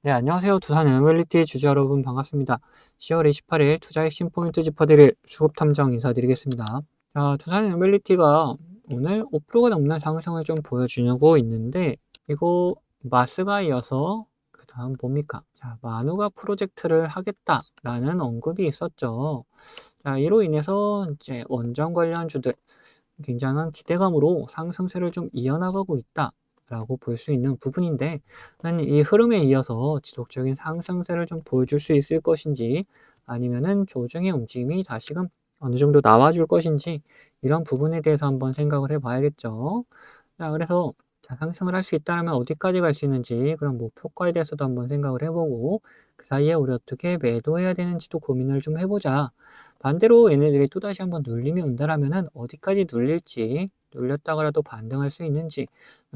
네, 안녕하세요. 두산 에너빌리티 주주 여러분 반갑습니다. 10월 28일 투자 핵심 포인트 짚어드릴 수급 탐정 인사드리겠습니다. 자, 두산 에너빌리티가 오늘 5%가 넘는 상승을 좀 보여주고 있는데, 이거 마스가 이어서 그 다음 뭡니까? 자, 만우가 프로젝트를 하겠다라는 언급이 있었죠. 자, 이로 인해서 이제 원전 관련주들 굉장한 기대감으로 상승세를 좀 이어나가고 있다. 라고 볼 수 있는 부분인데, 이 흐름에 이어서 지속적인 상승세를 좀 보여줄 수 있을 것인지, 아니면은 조정의 움직임이 다시금 어느 정도 나와줄 것인지, 이런 부분에 대해서 한번 생각을 해봐야겠죠. 자, 그래서 자, 상승을 할 수 있다면 어디까지 갈 수 있는지 그런 목표가에 대해서도 한번 생각을 해보고, 그 사이에 우리 어떻게 매도해야 되는지도 고민을 좀 해보자. 반대로 얘네들이 또다시 한번 눌림이 온다라면은 어디까지 눌릴지, 눌렸다가라도 반등할 수 있는지,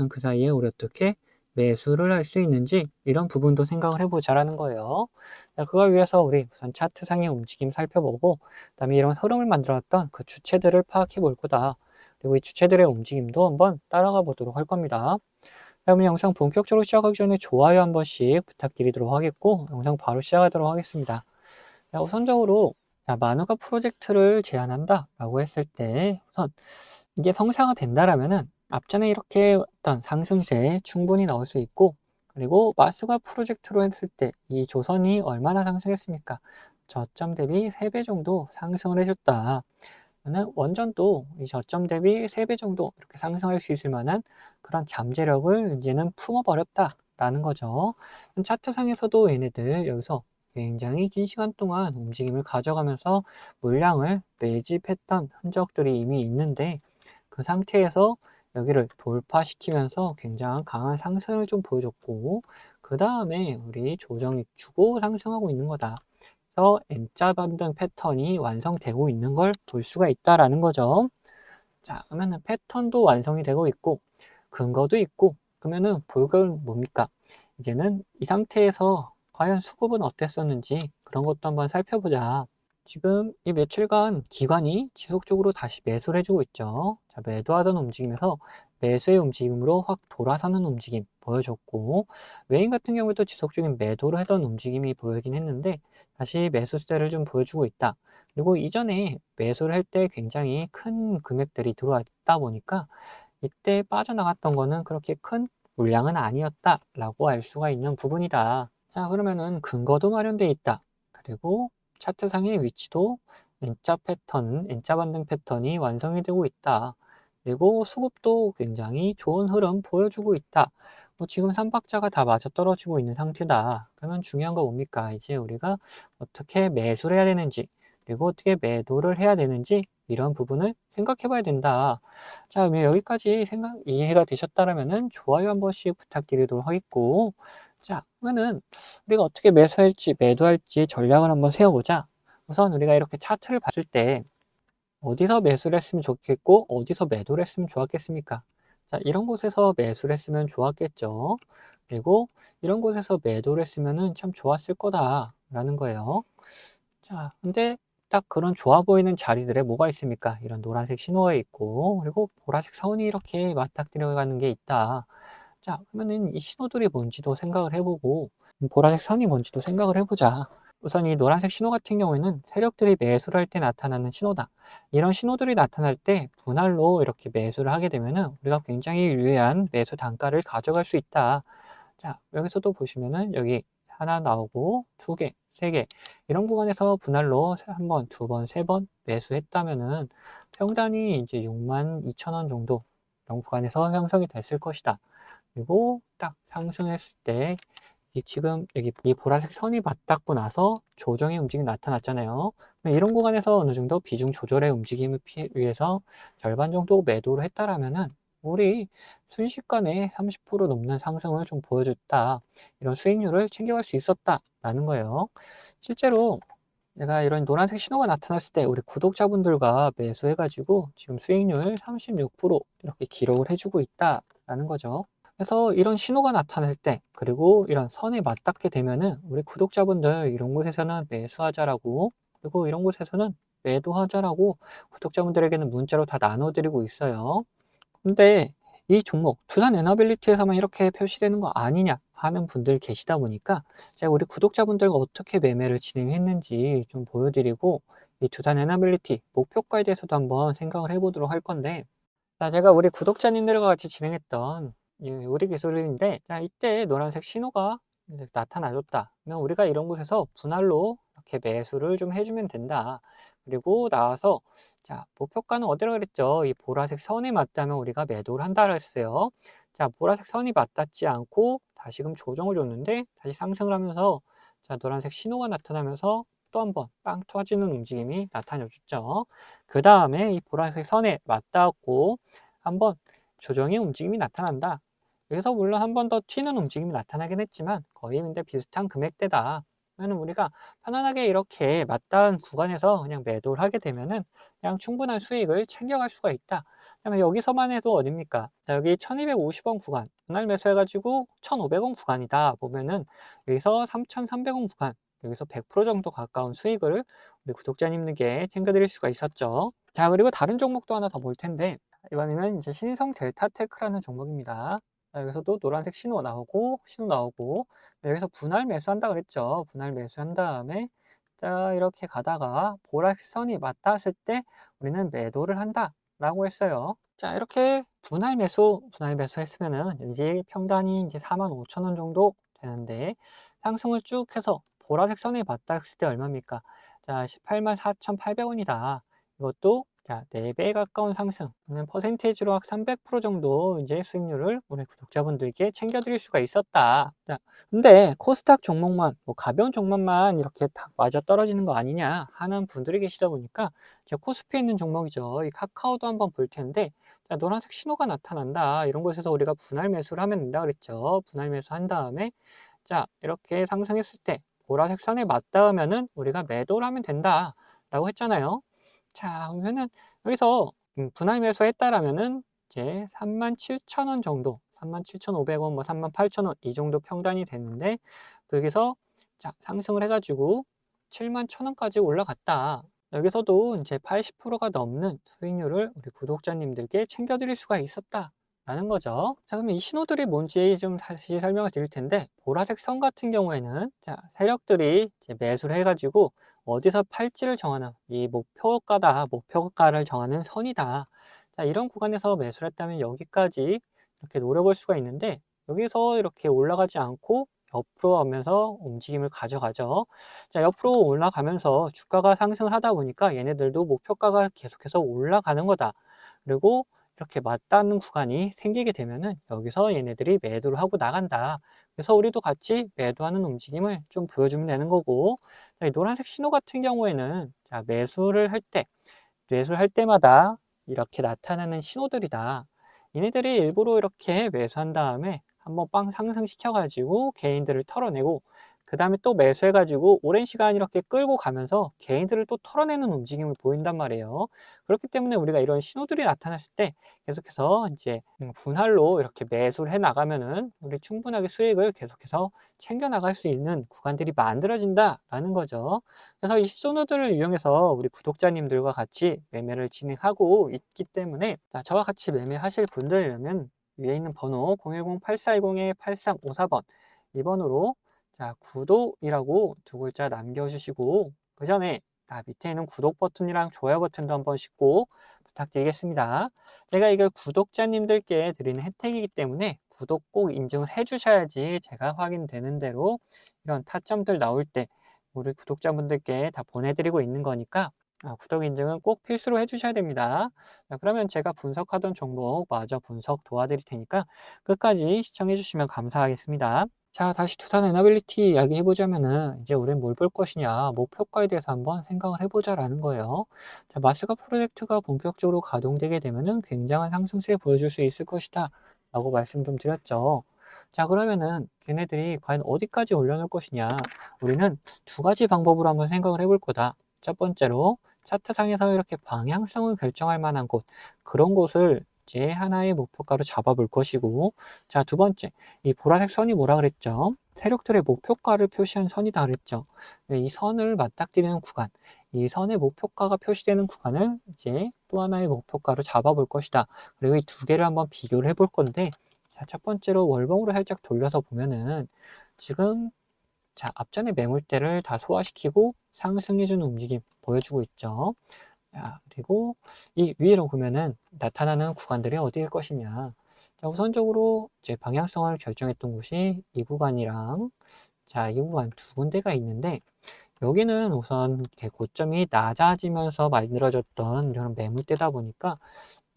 그 사이에 우리 어떻게 매수를 할 수 있는지, 이런 부분도 생각을 해보자라는 거예요. 자, 그걸 위해서 우리 우선 차트상의 움직임 살펴보고, 그다음에 이런 흐름을 만들었던 그 주체들을 파악해 볼 거다. 그리고 이 주체들의 움직임도 한번 따라가 보도록 할 겁니다. 그러면 영상 본격적으로 시작하기 전에 좋아요 한 번씩 부탁드리도록 하겠고, 영상 바로 시작하도록 하겠습니다. 자, 우선적으로 자, 만우가 프로젝트를 제안한다 라고 했을 때 우선 이게 성사가 된다라면은 앞전에 이렇게 어떤 상승세 충분히 나올 수 있고, 그리고 마스가 프로젝트로 했을 때 이 조선이 얼마나 상승했습니까? 저점 대비 3배 정도 상승을 해줬다. 그러면 원전도 이 저점 대비 3배 정도 이렇게 상승할 수 있을 만한 그런 잠재력을 이제는 품어버렸다라는 거죠. 차트상에서도 얘네들 여기서 굉장히 긴 시간 동안 움직임을 가져가면서 물량을 매집했던 흔적들이 이미 있는데, 그 상태에서 여기를 돌파시키면서 굉장한 강한 상승을 좀 보여줬고, 그 다음에 우리 조정이 주고 상승하고 있는 거다. 그래서 N자 반등 패턴이 완성되고 있는 걸 볼 수가 있다라는 거죠. 자, 그러면은 패턴도 완성이 되고 있고, 근거도 있고, 그러면은 볼 건 뭡니까? 이제는 이 상태에서 과연 수급은 어땠었는지 그런 것도 한번 살펴보자. 지금 이 며칠간 기관이 지속적으로 다시 매수를 해주고 있죠. 자, 매도하던 움직임에서 매수의 움직임으로 확 돌아서는 움직임 보여줬고, 외인 같은 경우에도 지속적인 매도를 하던 움직임이 보이긴 했는데, 다시 매수세를 좀 보여주고 있다. 그리고 이전에 매수를 할 때 굉장히 큰 금액들이 들어왔다 보니까 이때 빠져나갔던 거는 그렇게 큰 물량은 아니었다라고 알 수가 있는 부분이다. 자, 그러면은 근거도 마련되어 있다. 그리고 차트상의 위치도 N자 패턴, N자 반등 패턴이 완성이 되고 있다. 그리고 수급도 굉장히 좋은 흐름 보여주고 있다. 뭐 지금 3박자가 다 맞아떨어지고 있는 상태다. 그러면 중요한 거 뭡니까? 이제 우리가 어떻게 매수를 해야 되는지, 그리고 어떻게 매도를 해야 되는지, 이런 부분을 생각해 봐야 된다. 자, 그러면 여기까지 이해가 되셨다면은 좋아요 한 번씩 부탁드리도록 하겠고, 자, 그러면은 우리가 어떻게 매수할지 매도할지 전략을 한번 세워보자. 우선 우리가 이렇게 차트를 봤을 때 어디서 매수를 했으면 좋겠고 어디서 매도를 했으면 좋았겠습니까? 자, 이런 곳에서 매수를 했으면 좋았겠죠. 그리고 이런 곳에서 매도를 했으면 참 좋았을 거다라는 거예요. 자, 근데 딱 그런 좋아 보이는 자리들에 뭐가 있습니까? 이런 노란색 신호가 있고, 그리고 보라색 선이 이렇게 맞닥뜨려가는 게 있다. 자, 그러면은 이 신호들이 뭔지도 생각을 해보고, 보라색 선이 뭔지도 생각을 해보자. 우선 이 노란색 신호 같은 경우에는 세력들이 매수를 할 때 나타나는 신호다. 이런 신호들이 나타날 때 분할로 이렇게 매수를 하게 되면은 우리가 굉장히 유리한 매수 단가를 가져갈 수 있다. 자, 여기서도 보시면은 여기 하나 나오고 두 개, 세 개, 이런 구간에서 분할로 한 번, 두 번, 세 번 매수했다면은 평단이 이제 62,000원 정도 이런 구간에서 형성이 됐을 것이다. 그리고 딱 상승했을 때 이 지금 여기 이 보라색 선이 맞닿고 나서 조정의 움직임이 나타났잖아요. 이런 구간에서 어느 정도 비중 조절의 움직임을 위해서 절반 정도 매도를 했다라면은 우리 순식간에 30% 넘는 상승을 좀 보여줬다. 이런 수익률을 챙겨갈 수 있었다라는 거예요. 실제로 내가 이런 노란색 신호가 나타났을 때 우리 구독자분들과 매수해가지고 지금 수익률 36% 이렇게 기록을 해주고 있다라는 거죠. 그래서 이런 신호가 나타날 때, 그리고 이런 선에 맞닿게 되면은 우리 구독자분들 이런 곳에서는 매수하자라고, 그리고 이런 곳에서는 매도하자라고 구독자분들에게는 문자로 다 나눠드리고 있어요. 근데 이 종목 두산 에너빌리티에서만 이렇게 표시되는 거 아니냐 하는 분들 계시다 보니까 제가 우리 구독자분들과 어떻게 매매를 진행했는지 좀 보여드리고 이 두산 에너빌리티 목표가에 대해서도 한번 생각을 해보도록 할 건데, 자, 제가 우리 구독자님들과 같이 진행했던 이 우리 기술인데, 자, 이때 노란색 신호가 이제 나타나줬다. 그러면 우리가 이런 곳에서 분할로 이렇게 매수를 좀 해주면 된다. 그리고 나와서 자, 목표가는 어디로 그랬죠? 이 보라색 선에 맞다면 우리가 매도를 한다고 했어요. 자, 보라색 선이 맞닿지 않고 다시금 조정을 줬는데 다시 상승을 하면서 자, 노란색 신호가 나타나면서 또 한번 빵 터지는 움직임이 나타나줬죠. 그 다음에 이 보라색 선에 맞닿고 한번 조정의 움직임이 나타난다. 여기서 물론 한 번 더 튀는 움직임이 나타나긴 했지만 거의 근데 비슷한 금액대다. 그러면 우리가 편안하게 이렇게 맞닿은 구간에서 그냥 매도를 하게 되면은 그냥 충분한 수익을 챙겨갈 수가 있다. 그다음에 여기서만 해도 어딥니까? 자, 여기 1250원 구간 분할 매수해가지고 1500원 구간이다 보면은 여기서 3300원 구간, 여기서 100% 정도 가까운 수익을 우리 구독자님들께 챙겨드릴 수가 있었죠. 자, 그리고 다른 종목도 하나 더 볼 텐데, 이번에는 이제 신성 델타테크라는 종목입니다. 자, 여기서도 노란색 신호 나오고, 여기서 분할 매수한다 그랬죠. 분할 매수한 다음에, 자, 이렇게 가다가 보라색 선이 맞닿았을 때 우리는 매도를 한다 라고 했어요. 자, 이렇게 분할 매수 했으면은 이제 평단이 이제 45,000원 정도 되는데, 상승을 쭉 해서 보라색 선에 맞닿았을 때 얼마입니까? 자, 184,800원이다. 이것도 자, 4배에 가까운 상승, 퍼센테이지로 약 300% 정도 이제 수익률을 우리 구독자분들께 챙겨드릴 수가 있었다. 자, 근데 코스닥 종목만, 뭐 가벼운 종목만 이렇게 딱 맞아 떨어지는 거 아니냐 하는 분들이 계시다 보니까 제 코스피에 있는 종목이죠. 이 카카오도 한번 볼 텐데, 자, 노란색 신호가 나타난다. 이런 곳에서 우리가 분할 매수를 하면 된다 그랬죠. 분할 매수한 다음에 자, 이렇게 상승했을 때 보라색 선에 맞닿으면은 우리가 매도를 하면 된다 라고 했잖아요. 자, 그러면은 여기서 분할 매수했다라면은 이제 37,000원 정도, 37,500원, 뭐 38,000원 이 정도 평단이 됐는데, 여기서 자, 상승을 해가지고 71,000원까지 올라갔다. 여기서도 이제 80%가 넘는 수익률을 우리 구독자님들께 챙겨드릴 수가 있었다 라는 거죠. 자, 그러면 이 신호들이 뭔지 좀 다시 설명을 드릴 텐데, 보라색 선 같은 경우에는 자, 세력들이 이제 매수를 해가지고 어디서 팔지를 정하는 이 목표가를 정하는 선이다. 자, 이런 구간에서 매수를 했다면 여기까지 이렇게 노려볼 수가 있는데, 여기서 이렇게 올라가지 않고 옆으로 가면서 움직임을 가져가죠. 자, 옆으로 올라가면서 주가가 상승을 하다 보니까 얘네들도 목표가가 계속해서 올라가는 거다. 그리고 이렇게 맞닿는 구간이 생기게 되면은 여기서 얘네들이 매도를 하고 나간다. 그래서 우리도 같이 매도하는 움직임을 좀 보여주면 되는 거고, 이 노란색 신호 같은 경우에는 자, 매수를 할 때마다 이렇게 나타나는 신호들이다. 얘네들이 일부러 이렇게 매수한 다음에 한번 빵 상승시켜가지고 개인들을 털어내고, 그 다음에 또 매수해가지고 오랜 시간 이렇게 끌고 가면서 개인들을 또 털어내는 움직임을 보인단 말이에요. 그렇기 때문에 우리가 이런 신호들이 나타났을 때 계속해서 이제 분할로 이렇게 매수를 해 나가면은 우리 충분하게 수익을 계속해서 챙겨 나갈 수 있는 구간들이 만들어진다라는 거죠. 그래서 이 신호들을 이용해서 우리 구독자님들과 같이 매매를 진행하고 있기 때문에, 자, 저와 같이 매매하실 분들이라면 위에 있는 번호 010-8410-8354번 이 번호로 자, 구독이라고 두 글자 남겨주시고, 그 전에 밑에 있는 구독 버튼이랑 좋아요 버튼도 한번 꼭 부탁드리겠습니다. 제가 이걸 구독자님들께 드리는 혜택이기 때문에 구독 꼭 인증을 해주셔야지 제가 확인되는 대로 이런 타점들 나올 때 우리 구독자분들께 다 보내드리고 있는 거니까 구독 인증은 꼭 필수로 해주셔야 됩니다. 자, 그러면 제가 분석하던 종목 마저 분석 도와드릴 테니까 끝까지 시청해 주시면 감사하겠습니다. 자, 다시 두산 에너빌리티 이야기 해보자면은 이제 우린 뭘 볼 것이냐, 목표가에 대해서 한번 생각을 해보자라는 거예요. 자, 마스가 프로젝트가 본격적으로 가동되게 되면은 굉장한 상승세 보여줄 수 있을 것이다 라고 말씀 좀 드렸죠. 자, 그러면은 걔네들이 과연 어디까지 올려놓을 것이냐, 우리는 두 가지 방법으로 한번 생각을 해볼 거다. 첫 번째로 차트상에서 이렇게 방향성을 결정할 만한 곳, 그런 곳을 이제 하나의 목표가로 잡아볼 것이고, 자, 두 번째, 이 보라색 선이 뭐라 그랬죠? 세력들의 목표가를 표시한 선이다 그랬죠. 이 선을 맞닥뜨리는 구간, 이 선의 목표가가 표시되는 구간을 이제 또 하나의 목표가로 잡아볼 것이다. 그리고 이 두 개를 한번 비교를 해볼 건데, 자, 첫 번째로 월봉으로 살짝 돌려서 보면은 지금 자, 앞전에 매물대를 다 소화시키고 상승해주는 움직임 보여주고 있죠. 자, 그리고 이 위로 보면은 나타나는 구간들이 어디일 것이냐. 자, 우선적으로 이제 방향성을 결정했던 곳이 이 구간이랑 자, 이 구간 두 군데가 있는데 여기는 우선 이렇게 고점이 낮아지면서 만들어졌던 이런 매물대다 보니까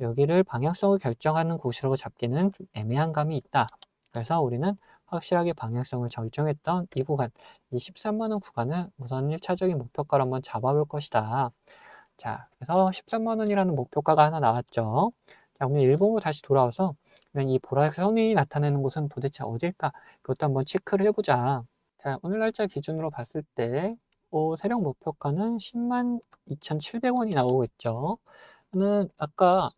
여기를 방향성을 결정하는 곳이라고 잡기는 좀 애매한 감이 있다. 그래서 우리는 확실하게 방향성을 결정했던 이 구간, 이 13만원 구간을 우선 1차적인 목표가로 한번 잡아볼 것이다. 자, 그래서 13만원이라는 목표가가 하나 나왔죠. 자, 그러면 일봉으로 다시 돌아와서 그러면 이 보라색 선이 나타내는 곳은 도대체 어딜까? 그것도 한번 체크를 해보자. 자, 오늘 날짜 기준으로 봤을 때 세력 목표가는 10만 2,700원이 나오고 있죠. 저는 아까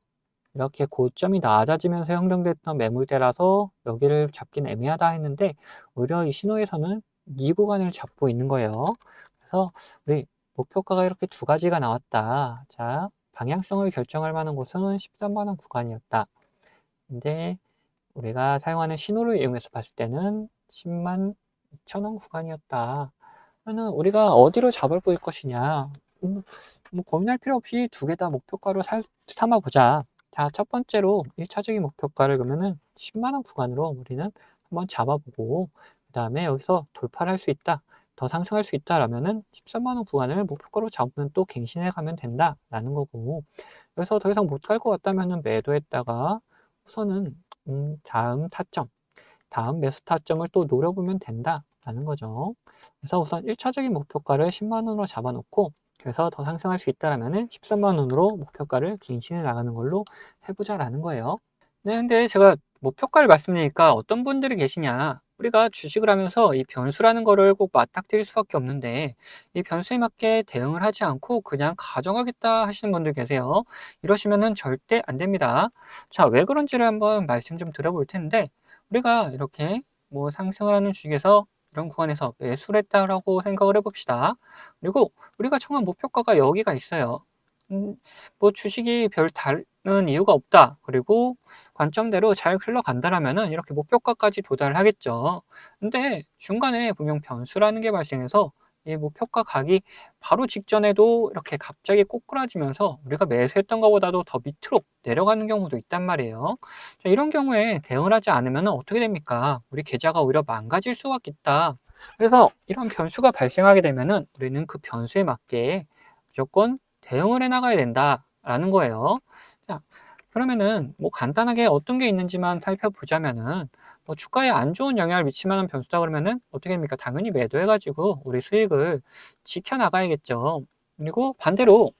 이렇게 고점이 낮아지면서 형성됐던 매물대라서 여기를 잡긴 애매하다 했는데 오히려 이 신호에서는 이 구간을 잡고 있는 거예요. 그래서 우리 목표가가 이렇게 두 가지가 나왔다. 자, 방향성을 결정할 만한 곳은 13만원 구간이었다. 근데 우리가 사용하는 신호를 이용해서 봤을 때는 10만 2천원 구간이었다. 그러면 우리가 어디로 잡을 보일 것이냐. 뭐 고민할 필요 없이 두 개 다 목표가로 삼아보자. 자, 첫 번째로 1차적인 목표가를 그러면은 10만원 구간으로 우리는 한번 잡아보고, 그 다음에 여기서 돌파를 할 수 있다, 더 상승할 수 있다라면은 13만원 구간을 목표가로 잡으면 또 갱신해 가면 된다라는 거고, 여기서 더 이상 못 갈 것 같다면은 매도했다가 우선은 다음 타점, 다음 매수 타점을 또 노려보면 된다라는 거죠. 그래서 우선 1차적인 목표가를 10만원으로 잡아놓고 그래서 더 상승할 수 있다면 13만원으로 목표가를 갱신해 나가는 걸로 해보자라는 거예요. 네, 근데 제가 목표가를 말씀드리니까 어떤 분들이 계시냐. 우리가 주식을 하면서 이 변수라는 거를 꼭 맞닥뜨릴 수밖에 없는데 이 변수에 맞게 대응을 하지 않고 그냥 가져가겠다 하시는 분들 계세요. 이러시면은 절대 안 됩니다. 자, 왜 그런지를 한번 말씀 좀 드려볼 텐데 우리가 이렇게 뭐 상승을 하는 주식에서 이런 구간에서 매수를 했다라고 생각을 해봅시다. 그리고 우리가 정한 목표가가 여기가 있어요. 뭐 주식이 별 다른 이유가 없다. 그리고 관점대로 잘 흘러간다라면은 이렇게 목표가까지 도달을 하겠죠. 근데 중간에 분명 변수라는 게 발생해서 이 목표가 가기 바로 직전에도 이렇게 갑자기 꼬꾸라지면서 우리가 매수했던 것보다도 더 밑으로 내려가는 경우도 있단 말이에요. 자, 이런 경우에 대응을 하지 않으면 어떻게 됩니까? 우리 계좌가 오히려 망가질 수밖에 있다. 그래서 이런 변수가 발생하게 되면은 우리는 그 변수에 맞게 무조건 대응을 해 나가야 된다라는 거예요. 자, 그러면은 뭐 간단하게 어떤 게 있는지만 살펴보자면은 뭐 주가에 안 좋은 영향을 미칠 만한 변수다 그러면은 어떻게 됩니까? 당연히 매도해 가지고 우리 수익을 지켜 나가야겠죠. 그리고 반대로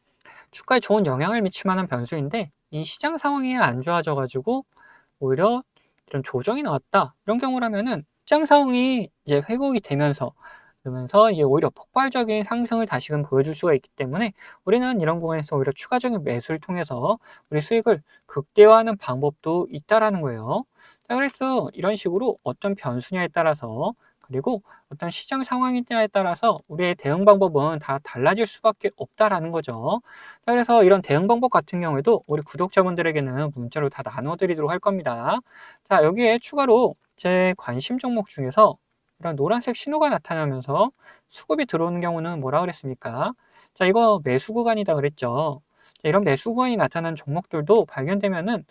주가에 좋은 영향을 미칠 만한 변수인데 이 시장 상황이 안 좋아져 가지고 오히려 이런 조정이 나왔다. 이런 경우라면은 시장 상황이 이제 회복이 되면서 그러면서 이제 오히려 폭발적인 상승을 다시금 보여줄 수가 있기 때문에 우리는 이런 구간에서 오히려 추가적인 매수를 통해서 우리 수익을 극대화하는 방법도 있다라는 거예요. 자, 그래서 이런 식으로 어떤 변수냐에 따라서 그리고 어떤 시장 상황이냐에 따라서 우리의 대응 방법은 다 달라질 수밖에 없다라는 거죠. 자, 그래서 이런 대응 방법 같은 경우에도 우리 구독자분들에게는 문자로 다 나눠 드리도록 할 겁니다. 자, 여기에 추가로 제 관심 종목 중에서 이런 노란색 신호가 나타나면서 수급이 들어오는 경우는 뭐라 그랬습니까? 자, 이거 매수 구간이다 그랬죠. 자, 이런 매수 구간이 나타난 종목들도 발견되면은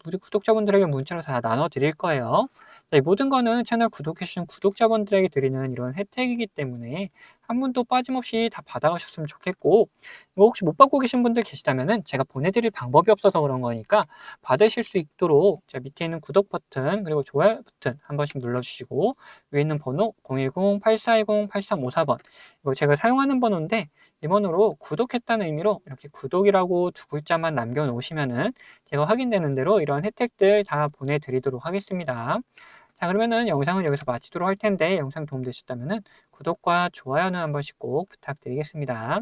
우리 구독자분들에게 문자로 다 나눠 드릴 거예요. 자, 이 모든 거는 채널 구독해주신 구독자분들에게 드리는 이런 혜택이기 때문에 한 분도 빠짐없이 다 받아가셨으면 좋겠고, 뭐 혹시 못 받고 계신 분들 계시다면은 제가 보내드릴 방법이 없어서 그런 거니까 받으실 수 있도록 자, 밑에 있는 구독 버튼 그리고 좋아요 버튼 한 번씩 눌러주시고 위에 있는 번호 010-8420-8354번 이거 제가 사용하는 번호인데 이 번호로 구독했다는 의미로 이렇게 구독이라고 두 글자만 남겨놓으시면은 제가 확인되는 대로 이런 혜택들 다 보내드리도록 하겠습니다. 자, 그러면은 영상은 여기서 마치도록 할 텐데 영상 도움되셨다면은 구독과 좋아요는 한 번씩 꼭 부탁드리겠습니다.